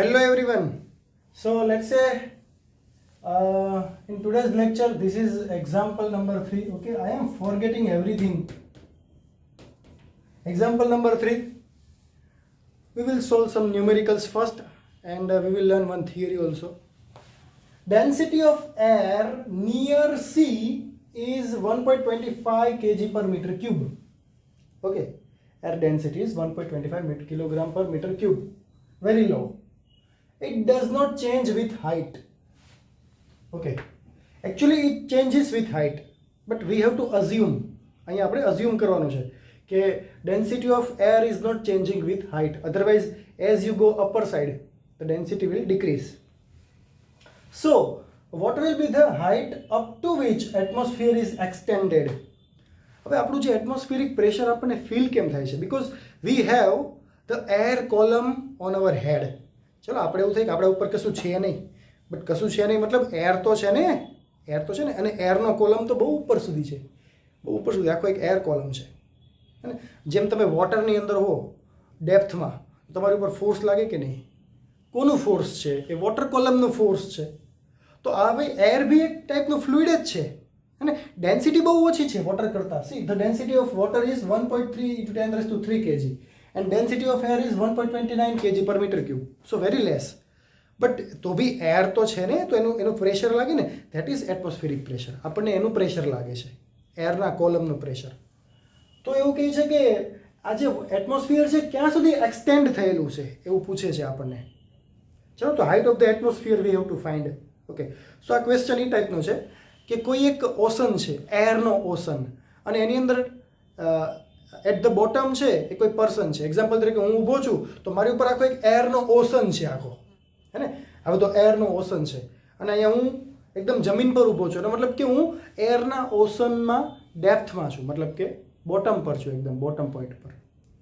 Hello everyone. So let's say in today's lecture, this is example number 3. Okay, I am forgetting everything. Example number 3. We will solve some numericals first and we will learn one theory also. Density of air near sea is 1.25 kg per meter cube. Okay, air density is 1.25 kilogram per meter cube. Very low. It does not change with height. Okay, actually it changes with height, but we have to assume. અહીંયા આપણે assume કરવાનું છે કે density of air is not changing with height. Otherwise, as you go upper side, the density will decrease. So, what will be the height up to which atmosphere is extended? હવે આપણું જે atmospheric pressure આપણને feel કેમ થાય છે? Because we have the air column on our head. ચલો આપણે એવું થાય કે આપણા ઉપર કશું છે નહીં, બટ કશું છે નહીં મતલબ એર તો છે ને, એર તો છે ને, અને એરનો કોલમ તો બહુ ઉપર સુધી છે, બહુ ઉપર સુધી આખો એક એર કોલમ છે. અને જેમ તમે વોટરની અંદર હો ડેપ્થમાં, તમારી ઉપર ફોર્સ લાગે કે નહીં? કોનું ફોર્સ છે? એ વોટર કોલમનું ફોર્સ છે. તો આ ભાઈ એર બી એક ટાઈપનું ફ્લુઇડ જ છે અને ડેન્સિટી બહુ ઓછી છે વોટર કરતાં. See the density of water is 1.3 × 10⁻³ kg and density of air is 1.29 kg per meter cube. So very less. But તો બી એર તો છે ને, તો એનું પ્રેશર લાગે ને, ધેટ ઇઝ એટમોસ્ફિરિક પ્રેશર. આપણને એનું પ્રેશર લાગે છે, એરના કોલમનું પ્રેશર. તો એવું કહે છે કે આ જે એટમોસ્ફિયર છે ક્યાં સુધી એક્સટેન્ડ થયેલું છે એવું પૂછે છે આપણને. ચલો, તો height of the atmosphere we have to find. Okay, so આ ક્વેશ્ચન એ ટાઈપનો છે કે કોઈ એક ઓશન છે, એરનો ઓશન, અને એની અંદર એટ ધ બોટમ છે એ કોઈ પર્સન છે. એક્ઝામ્પલ તરીકે હું ઊભો છું તો મારી ઉપર આખો એક એરનો ઓશન છે આખો, હે ને? આ બધો એરનો ઓશન છે અને અહીંયા હું એકદમ જમીન પર ઊભો છું, એનો મતલબ કે હું એરના ઓશનમાં ડેપ્થમાં છું, મતલબ કે બોટમ પર છું, એકદમ બોટમ પોઈન્ટ પર.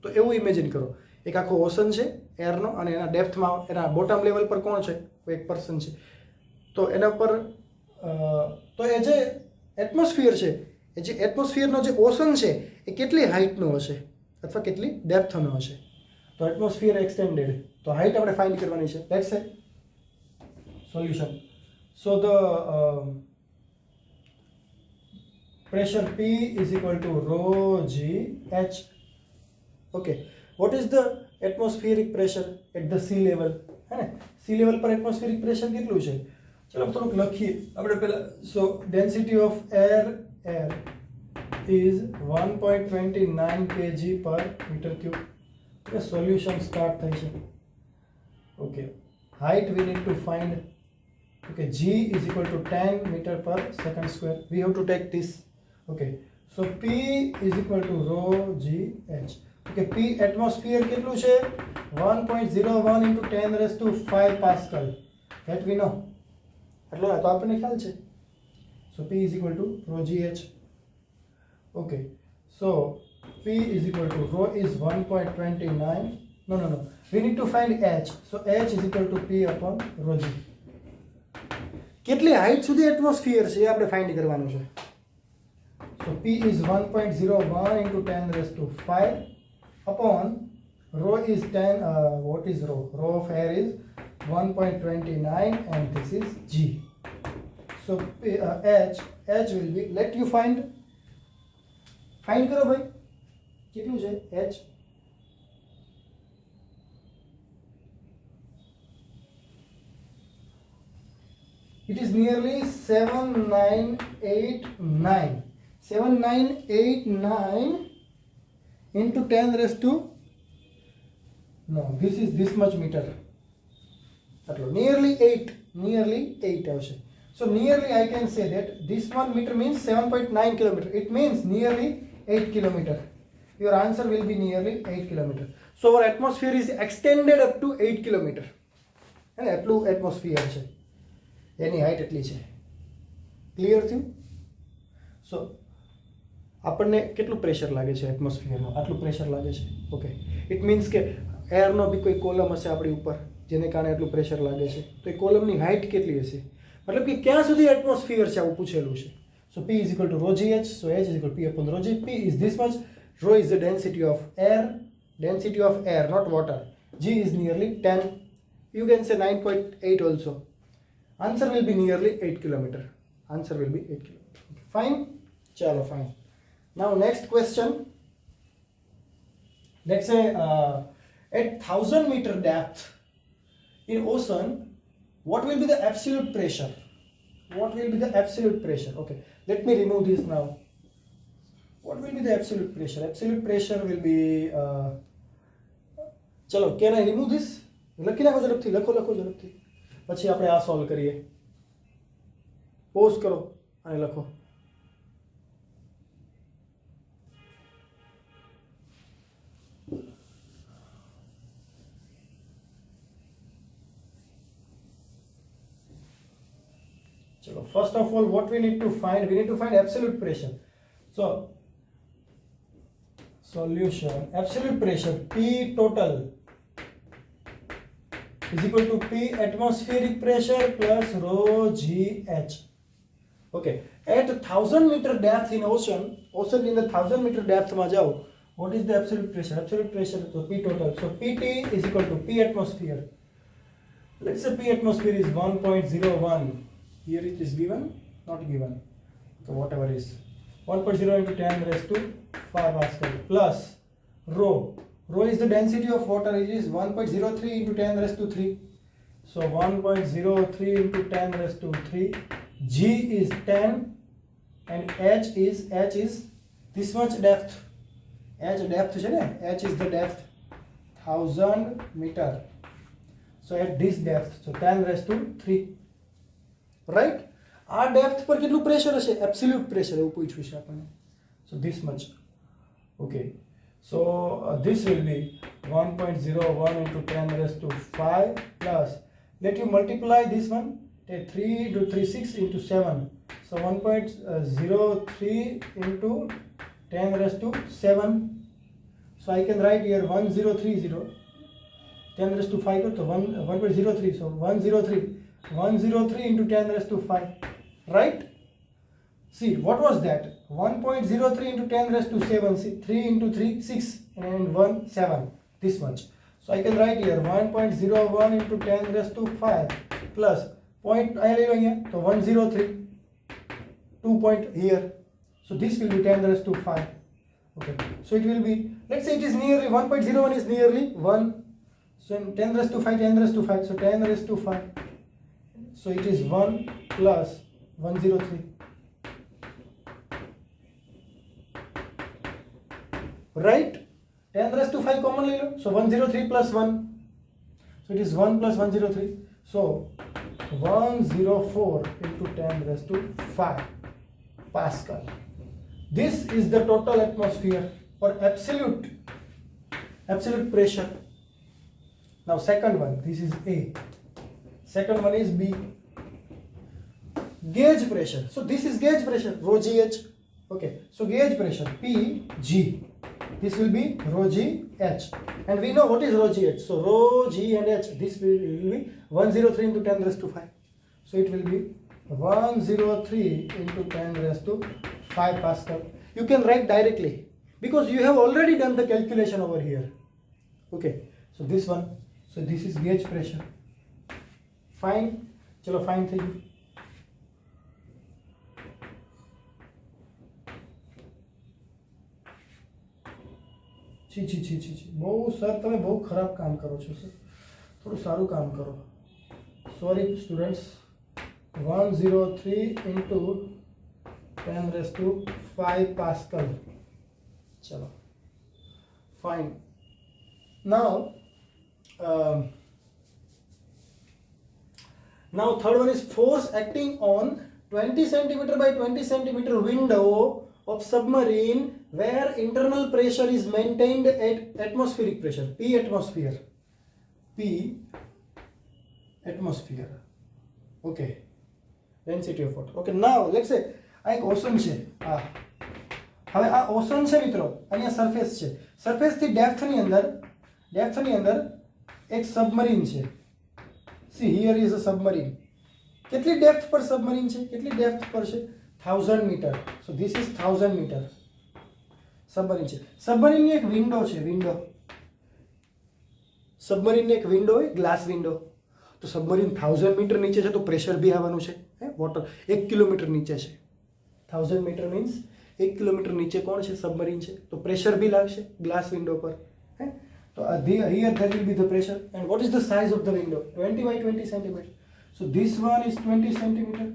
તો એવું ઇમેજિન કરો, એક આખો ઓશન છે એરનો અને એના ડેપ્થમાં, એના બોટમ લેવલ પર કોણ છે? કોઈ એક પર્સન છે. તો એના પર તો એ જે એટમોસ્ફિયર છે, એ જે એટમોસ્ફિયરનો જે ઓશન છે એ કેટલી હાઇટનો હશે અથવા કેટલી ડેપ્થનો હશે? તો એટમોસ્ફિયર એક્સટેન્ડેડ, તો હાઇટ આપણે ફાઇન્ડ કરવાની છે. લેટ્સ સે solution. So the pressure P is equal to rho g h. Okay, what is the atmospheric pressure at the sea level? है ना, sea level पर atmospheric pressure કેટલું છે? ચલો થોડુંક લખીએ આપણે પહેલા. So density of air is 1.29 kg per meter cube. Okay, solution start થાય છે. Okay, height we need to find. Okay, g is equal to 10 meter per second square. We have to take this. Okay, so P is equal to rho g h. Okay, P atmosphere કેટલું છે? 1.01 × 10⁵ Pascal. That we know. એટલો તો આપણને ખ્યાલ છે. So P is equal to rho g h. Okay, so P is equal to rho is 1.29. No. We need to find h. So h is equal to P upon rho g. કેટલી height સુધી atmosphere છે એ આપણે find કરવાનું છે. So P is 1.01 × 10⁵ upon rho is 10. What is rho? Rho of air is 1.29 and this is g. So h will be, let you find કરો ભાઈ કેટલું છે h? It is nearly 7989 into 10⁻². No, this is this much meter. Nearly 8 આવશે. So nearly I can say that this 1 meter means 7.9 kilometer. It means nearly 8 kilometer. Your answer will be nearly 8 kilometer. So our atmosphere is extended up to 8 kilometer. And એટલું atmosphere છે, એની height એટલી છે. Clear થયું? સો આપણને કેટલું pressure લાગે છે એટમોસ્ફિયરનું? આટલું પ્રેશર લાગે છે. ઓકે, ઇટ મીન્સ કે એરનો બી કોઈ કોલમ હશે આપણી ઉપર જેને કારણે એટલું પ્રેશર લાગે છે. તો એ કોલમની હાઇટ કેટલી હશે? મતલબ કે ક્યાં સુધી એટમોસ્ફિયર છે આવું પૂછેલું છે. સો P is equal to rho g h. So h is equal to P upon rho g. P is this much. Rho is the density of air, not water. G is nearly 10 you can say 9.8 also. Answer will be nearly 8 kilometer. Answer will be 8 kilometer. Okay, fine. Chalo, fine. Now next question. Let's say at 1000 meter depth in ocean, what will be the absolute pressure? What will be the absolute pressure? Okay, let me remove this now. What will be the absolute pressure? Absolute pressure will be chalo, can I remove this? લખી નાખો ઝડપથી, લખો ઝડપથી, પછી આપણે આ solve કરીએ. Pose કરો અને લખો. ચલો, first of all, what we need to find? We need to find absolute pressure. So solution, absolute pressure P total is equal to P atmospheric pressure plus rho GH. Okay, at 1000 meter depth in ocean in the 1000 meter depth ma jao, what is the absolute pressure? Absolute pressure, so P total, so PT is equal to P atmosphere. Let's say P atmosphere is 1.01. Here it is given, not given, so whatever is 1.0 into 10 raised to 5 Pascal plus rho. Rho is the density of water. It is 1.03 into 10 raised to 3. So 1.03 into 10 raised to 3. G is 10 and H is this much depth. H depth is the depth 1000 meter. So at this depth, so 10 raised to 3. Right? આ depth પર કેટલું pressure હશે? Absolute pressure એવું પૂછ્યું છે આપણને. So this much. Okay. So this will be 1.01 into 10 raised to 5 plus, let you multiply this one, take 3 into 3, 6 into 7. So 1.03 into 10 raised to 7. So I can write here 1030, 10 raised to 5, so 1.03, so 103 into 10 raised to 5, right? See, what was that? 1.03 into 10 raised to 7, see, 3 into 3, 6, and 1, 7, this much. So I can write here 1.01 into 10 raised to 5 plus point, I leave here, so 103, 2 point here. So this will be 10 raised to 5. Okay, so it will be, let's say it is nearly, 1.01 is nearly 1. So 10 raised to 5, 10 raised to 5, so 10 raised to 5. So it is 1 plus 103. Right? 10 raised to 5 common ले लो. So 103 plus 1. So it is 1 plus 103. So 104 into 10 raised to 5 Pascal. This is the total atmosphere or absolute pressure. Now second one, this is A. Second one is B. Gauge pressure. So this is gauge pressure, rho GH. Okay, so gauge pressure PG. This will be rho GH. And we know what is rho GH. So rho G and H, this will be 103 into 10 raised to 5. So it will be 103 into 10 raised to 5 Pascal. You can write directly because you have already done the calculation over here. Okay, so this one. So this is gauge pressure. Fine. Chalo, fine thing. છી બહુ sir તમે બહુ ખરાબ કામ કરો છો sir, થોડું સારું કામ કરો. Sorry students, 103 into 10 raised to 5 Pascal. ચલો, fine. Now third one is force acting on 20 centimeter by 20 centimeter window of submarine where internal pressure is maintained at atmospheric pressure, P atmosphere. Okay, density of water. Okay, now let's say આ એક ocean છે. હવે આ ocean છે મિત્રો, અહીંયા surface છે. સરફેસથી ડેપ્થની અંદર એક સબમરીન છે. See, here is a submarine. કેટલી ડેપ્થ પર સબમરીન છે? કેટલી ડેપ્થ પર છે? 1000 metre. So this is 1000 metre submarine છે. સબમરીનની એક વિન્ડો છે, વિન્ડો. સબમરીનની એક વિન્ડો હોય, ગ્લાસ વિન્ડો. તો સબમરીન 1000 મીટર નીચે છે તો પ્રેશર બી આવવાનું છે. વોટર 1 કિલોમીટર નીચે છે. 1000 મીટર મીન્સ 1 કિલોમીટર નીચે કોણ છે? સબમરીન છે. તો પ્રેશર બી લાગશે ગ્લાસ વિન્ડો પર. તો here there will be the pressure. And what is the size of the window? 20 by 20 centimeter. So this one is 20 centimeter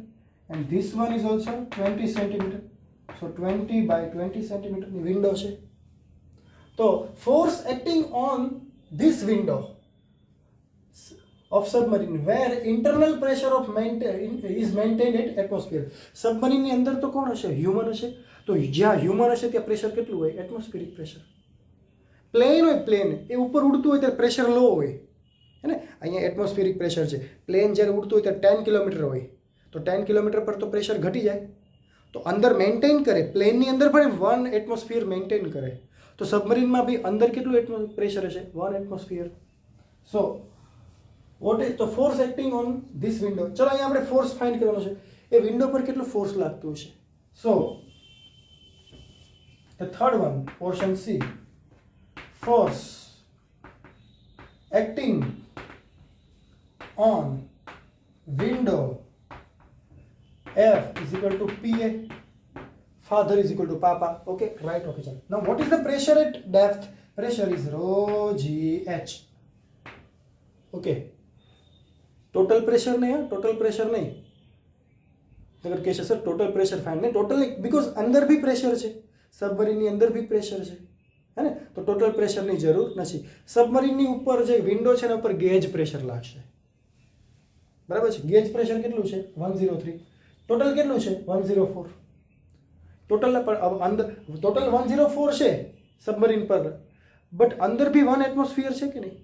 and this one is also 20 centimeter. So 20 by 20 centimeter ની window છે. તો force acting on this window of submarine where internal pressure of is maintained at atmosphere. Submarine ની અંદર તો કોણ હશે? Human હશે. તો જ્યાં હ્યુમન હશે ત્યાં પ્રેશર કેટલું હોય? Atmospheric pressure. પ્લેન હોય, પ્લેન એ ઉપર ઉડતું હોય ત્યારે પ્રેશર લો હોય, હે ને? અહીંયા એટમોસ્ફિયરિક પ્રેશર છે. પ્લેન જ્યારે ઉડતું હોય ત્યારે 10 કિલોમીટર હોય, તો 10 કિલોમીટર પર તો પ્રેશર ઘટી જાય. તો અંદર મેન્ટેન કરે, પ્લેનની અંદર પણ 1 એટમોસ્ફિયર મેન્ટેન કરે. તો સબમરીનમાં બી અંદર કેટલું પ્રેશર હશે? 1 atmosphere. So what is the force acting on this window? ચલો અહીંયા આપણે ફોર્સ ફાઇન્ડ કરવાનો છે. એ વિન્ડો પર કેટલું ફોર્સ લાગતું હશે? So the third one, portion C, force acting on window F is equal to PA, father is equal to papa. Okay, right. Okay, chalo. Now what is the pressure at depth? Pressure is rho GH. Okay, total pressure नहीं है, total pressure नहीं. अगर कैसे sir total pressure find नहीं, total नहीं, because अंदर भी pressure है, सबमरीन ની અંદર भी प्रेशर है, है ने? तो टोटल प्रेशर ની જરૂર નથી. સબમરીન ની ઉપર જે વિન્ડો છે એના પર ગેજ પ્રેશર લાગશે, બરાબર છે? ગેજ પ્રેશર કેટલું છે? 103. ટોટલ કેટલું છે? 104. ટોટલ પર અંદર ટોટલ 104 છે સબમરીન પર, બટ અંદર બી 1 એટમોસ્ફિયર છે કે નહીં?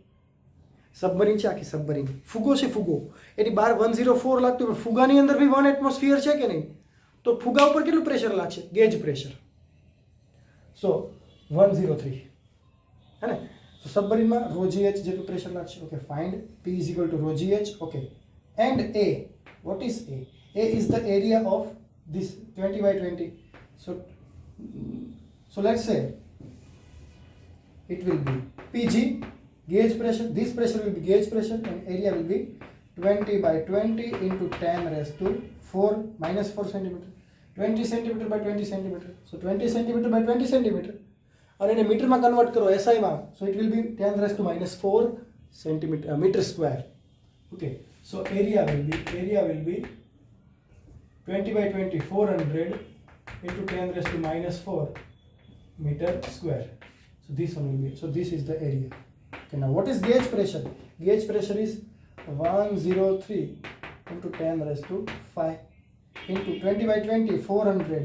સબમરીન છે આખી સબમરીન, ફુગો છે, ફુગો એની બહાર 104 લાગતું, પણ ફુગાની અંદર બી 1 એટમોસ્ફિયર છે કે નહીં? તો ફુગા ઉપર કેટલું પ્રેશર લાગશે? Gauge pressure. સો 103, है ना? तो सबमरीन में रो जी एच જેટલું પ્રેશર લાગશે. Okay, find P is equal to rho g h. Okay, and A, what is A? A is the area of this 20 by 20. So let's say it will be PG, gauge pressure. This pressure will be gauge pressure and area will be 20 by 20 into 10 raised to 4 minus 4 centimeter. 20 centimeter by 20 centimeter. So 20 centimeter by 20 centimeter. અને એને મીટરમાં convert કરો એસઆઈમાં, so it will be 10 raise to -4 centimetre metre square. Okay, so area will be 20 by 20 400 into 10 raised to -4 meter square. So this one will be, so this is the area. Okay, now what is gauge pressure? Gauge pressure is 103 into 10 raised to 5 into 20 by 20 400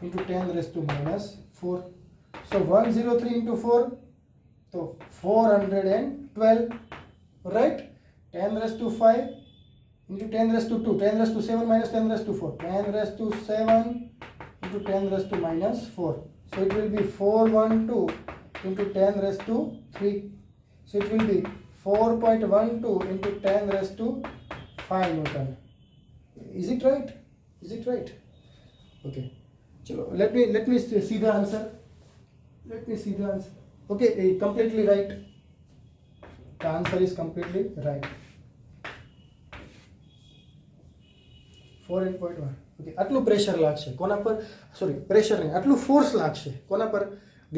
into 10 raised to -4. So 103 into 4, so 412, right? 10 raised to 5 into 10 raised to 2, 10 raised to 7 minus 10 raised to 4, 10 raised to 7 into 10 raised to -4. So it will be 412 into 10 raised to 3. So it will be 4.12 into 10 raised to 5 Newton. Is it right? Is it right? Okay. Chalo, let me see the answer. Let me see the answer. Okay, completely right. The answer is completely right. 4.1. Okay, આટલું pressure લાગશે કોના પર? Sorry, pressure નહીં, આટલું force લાગશે કોના પર?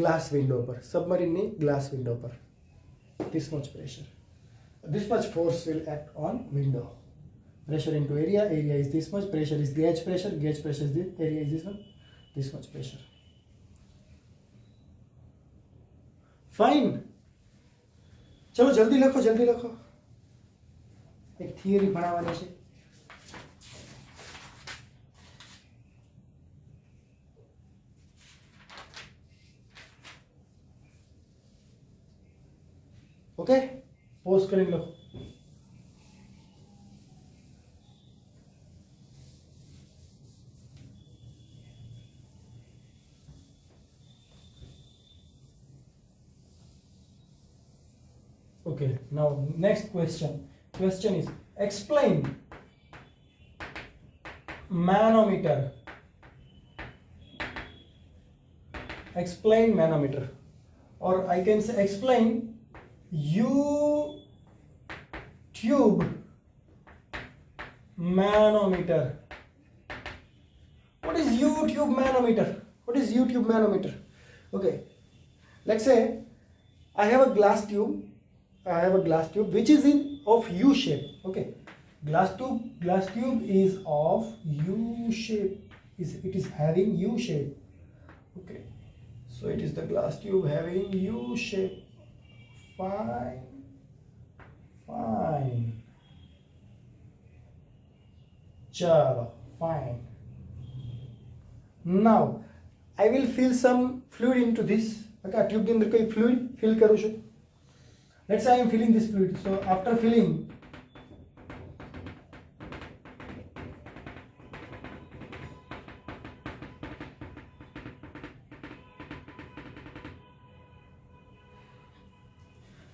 Glass window પર, સબમરીનની ગ્લાસ વિન્ડો પર. This much pressure, this much force will act on window. Pressure into area, area is this much, pressure is gauge pressure is this, area is this one, this much pressure. Fine. ચલો જલ્દી લખો, એક theory ભણાવવાની છે. Okay, pose કરીને લખો. Okay, now next question. Question is, explain manometer. Explain manometer, or I can say explain U tube manometer. What is U-tube manometer? What is U-tube manometer? Okay, let's say I have a glass tube. Which is of U shape. Okay, glass tube is of U shape. It is having U shape. Okay, so it is the glass tube having U shape. Fine. Chalo, fine. Now I will fill some fluid into this. Okay, tube के अंदर कोई fluid fill करूँ છું. Let's say I am filling this fluid. So after filling,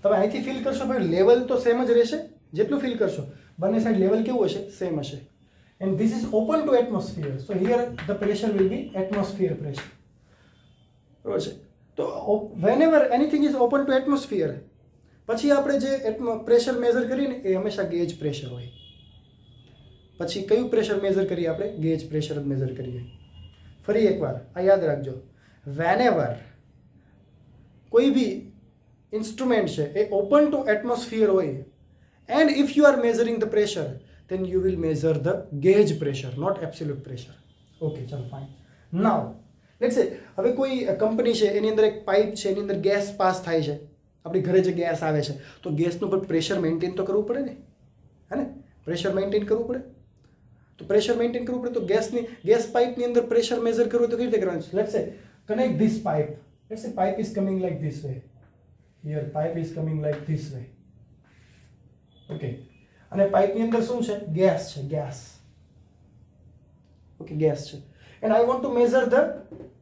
તમે અહીંથી fill કરશો ભાઈ level તો સેમ જ રહેશે. જેટલું ફિલ કરશો બંને સાઈડ લેવલ કેવું હશે? સેમ હશે. And this is open to atmosphere. So here the pressure will be atmosphere pressure. બરોબર છે. તો whenever anything is open to atmosphere, પછી આપણે જે પ્રેશર મેઝર કરીએ ને એ હંમેશા ગેજ પ્રેશર હોય. પછી કયું પ્રેશર મેઝર કરીએ આપણે? ગેજ પ્રેશર જ મેઝર કરીએ. ફરી એકવાર આ યાદ રાખજો. વેનેવર કોઈ બી ઇન્સ્ટ્રુમેન્ટ છે એ ઓપન ટુ એટમોસ્ફિયર હોય, and if you are measuring the pressure, then you will measure the gauge pressure, not absolute pressure. Okay, ચલો ફાઇન. નાઉ લેટ્સ સે હવે કોઈ કંપની છે એની અંદર એક પાઇપ છે, એની અંદર ગેસ પાસ થાય છે. આપણી ઘરે જે ગેસ આવે છે તો ગેસનું પણ પ્રેશર મેન્ટેન તો કરવું પડે ને, હે ને? પ્રેશર મેન્ટેન કરવું પડે. તો પ્રેશર મેન્ટેન કરવું પડે તો ગેસ પાઇપની અંદર પ્રેશર મેઝર કરવું તો કેવી રીતે કરવાનું છે? લેટ્સ સે કનેક્ટ ધીસ પાઇપ. લેટ્સ સે pipe is coming like this way. Here pipe is coming like this way. Okay, અને પાઇપની અંદર શું છે? ગેસ છે, ગેસ. ઓકે, ગેસ છે. And I want to measure the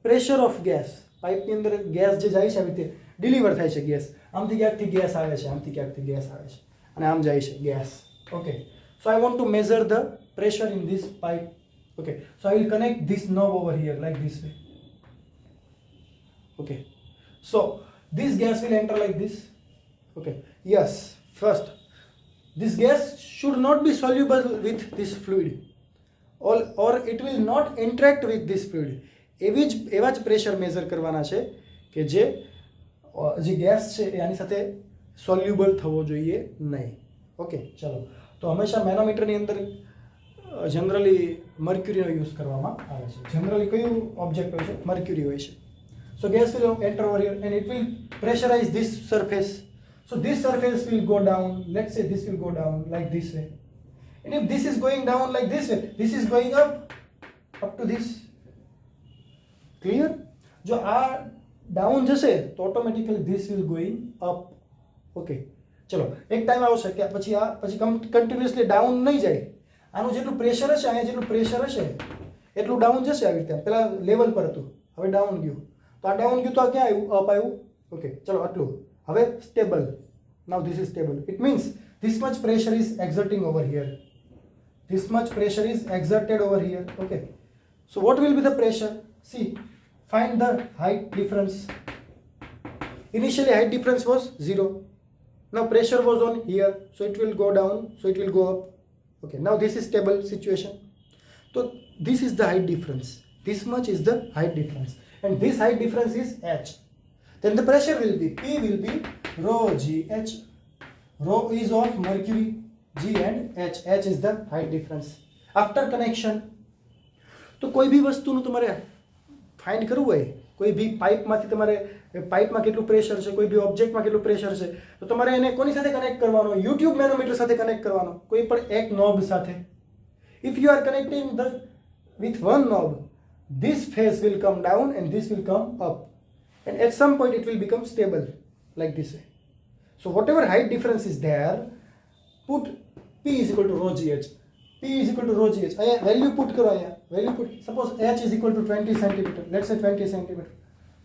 pressure of gas. પાઇપની અંદર ગેસ જે જાય છે આવી રીતે ડિલિવર થાય છે ગેસ. આમથી ક્યાંકથી ગેસ આવે છે, આમથી ક્યાંકથી ગેસ આવે છે, અને આમ જાય છે gas. Okay, so I want to measure the pressure in this pipe. Okay, so I will connect this knob over here like this way. Okay, so this gas will enter like this. Okay, yes, first this gas should not be soluble with this fluid, or it will not interact with this fluid. એવા જ pressure measure કરવાના છે કે જે gas છે એ આની સાથે soluble થવો જોઈએ નહીં. ઓકે, ચલો. તો હંમેશા મેનોમીટરની અંદર જનરલી મર્ક્યુરીનો યુઝ કરવામાં આવે છે. જનરલી કયું ઓબ્જેક્ટ હોય છે? મર્ક્યુરી હોય છે. સો gas will enter over here and it will pressurize this surface. So this surface will go down. Let's say this will go down like this way. And if this is going down like this way, this is going up to this. Clear? જો આ down જશે તો automatically this will going up. Okay, ચલો. એક time આવશે કે પછી continuously down નહીં જાય. આનું જેટલું પ્રેશર હશે, અહીંયા જેટલું પ્રેશર હશે એટલું ડાઉન જશે. આવી રીતે પેલા લેવલ પર હતું, હવે ડાઉન ગયું. તો આ ડાઉન ગયું તો આ ક્યાં આવ્યું? અપ આવ્યું. ઓકે, ચલો આટલું. હવે stable. Now this is stable. It means this much pressure is exerting over here. This much pressure is exerted over here. Okay, so what will be the pressure? See, find the height difference. Initially height difference was 0. Now pressure was on here, so it will go down, so it will go up. Okay, now this is stable situation. So this is the height difference. This much is the height difference, and this height difference is h. Then the pressure will be P will be rho GH. Rho is of mercury, G and H. H is the height difference. After connection, તો કોઈ બી વસ્તુનું તમારે find કરવું હોય, કોઈ બી પાઇપમાંથી તમારે પાઇપમાં કેટલું pressure છે, કોઈ બી ઓબ્જેક્ટમાં કેટલું પ્રેશર છે, તો તમારે એને કોની સાથે કનેક્ટ કરવાનો? યુટ્યુબ મેનોમીટર સાથે કનેક્ટ કરવાનો, કોઈ પણ એક નોબ સાથે. If you are connecting with one knob, this phase will come down and this will come up. And at some point it will become stable like this way. So whatever height difference is there, put P is equal to rho GH. P is equal to rho GH. Value put karo here. Value put. Suppose H is equal to 20 centimeter. Let's say 20 centimeter.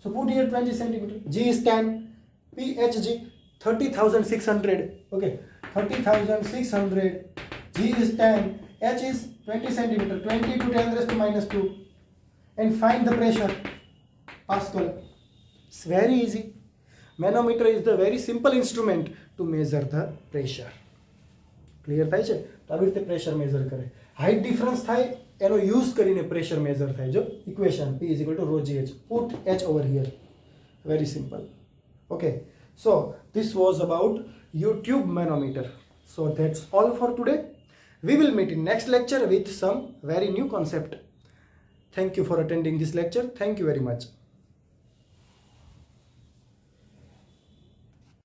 So put here 20 centimeter. G is 10. PHG 30,600. Okay, 30,600. G is 10. H is 20 centimeter. 20 to 10 raised to minus 2. And find the pressure. Pascal. It's very easy. Manometer is the very simple instrument to measure the pressure. Clear થાય છે? તો આવી રીતે pressure measure કરે. Height difference થાય એનો use કરીને pressure major થાય. જો equation P is equal to rho GH. Put H over here. Very simple. Okay. So this was about YouTube manometer. So that's all for today. We will meet in next lecture with some very new concept. Thank you for attending this lecture. Thank you very much.